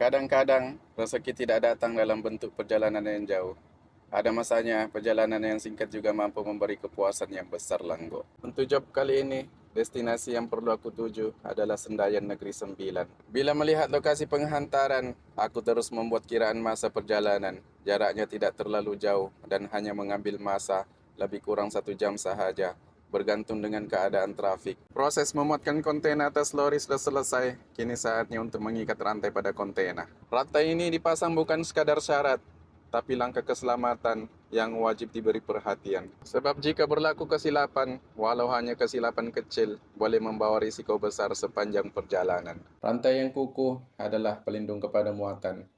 Kadang-kadang rezeki tidak datang dalam bentuk perjalanan yang jauh. Ada masanya perjalanan yang singkat juga mampu memberi kepuasan yang besar langgo. Untuk job kali ini, destinasi yang perlu aku tuju adalah Sendayan Negeri Sembilan. Bila melihat lokasi penghantaran, aku terus membuat kiraan masa perjalanan. Jaraknya tidak terlalu jauh dan hanya mengambil masa lebih kurang 1 jam sahaja, bergantung dengan keadaan trafik. Proses memuatkan kontainer atas lori sudah selesai, kini saatnya untuk mengikat rantai pada kontainer. Rantai ini dipasang bukan sekadar syarat, tapi langkah keselamatan yang wajib diberi perhatian. Sebab jika berlaku kesilapan, walau hanya kesilapan kecil, boleh membawa risiko besar sepanjang perjalanan. Rantai yang kukuh adalah pelindung kepada muatan.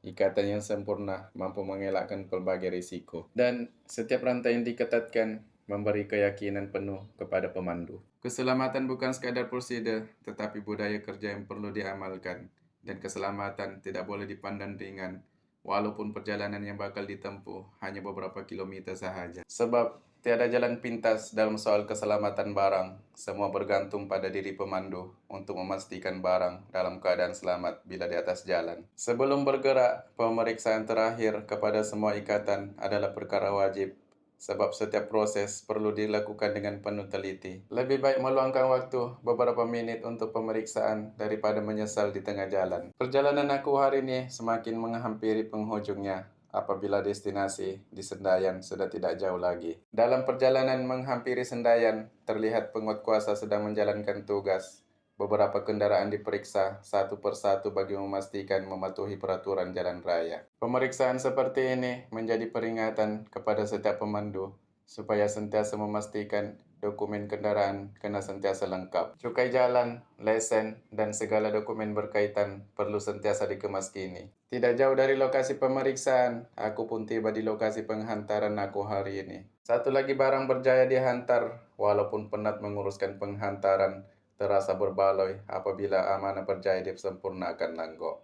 Ikatan yang sempurna mampu mengelakkan pelbagai risiko. Dan setiap rantai yang diketatkan memberi keyakinan penuh kepada pemandu. Keselamatan bukan sekadar prosedur, tetapi budaya kerja yang perlu diamalkan. Dan keselamatan tidak boleh dipandang ringan, walaupun perjalanan yang bakal ditempuh hanya beberapa kilometer sahaja. Sebab tiada jalan pintas dalam soal keselamatan barang. Semua bergantung pada diri pemandu untuk memastikan barang dalam keadaan selamat bila di atas jalan. Sebelum bergerak, pemeriksaan terakhir kepada semua ikatan adalah perkara wajib. Sebab setiap proses perlu dilakukan dengan penuh teliti. Lebih baik meluangkan waktu beberapa menit untuk pemeriksaan daripada menyesal di tengah jalan. Perjalanan aku hari ini semakin menghampiri penghujungnya apabila destinasi di Sendayan sudah tidak jauh lagi. Dalam perjalanan menghampiri Sendayan, terlihat penguat kuasa sedang menjalankan tugas. Beberapa kendaraan diperiksa satu persatu bagi memastikan mematuhi peraturan jalan raya. Pemeriksaan seperti ini menjadi peringatan kepada setiap pemandu supaya sentiasa memastikan dokumen kendaraan kena sentiasa lengkap. Cukai jalan, lesen, dan segala dokumen berkaitan perlu sentiasa dikemas kini. Tidak jauh dari lokasi pemeriksaan, aku pun tiba di lokasi penghantaran aku hari ini. Satu lagi barang berjaya dihantar, walaupun penat menguruskan penghantaran, terasa berbaloi apabila amanah berjaya disempurnakan langgo.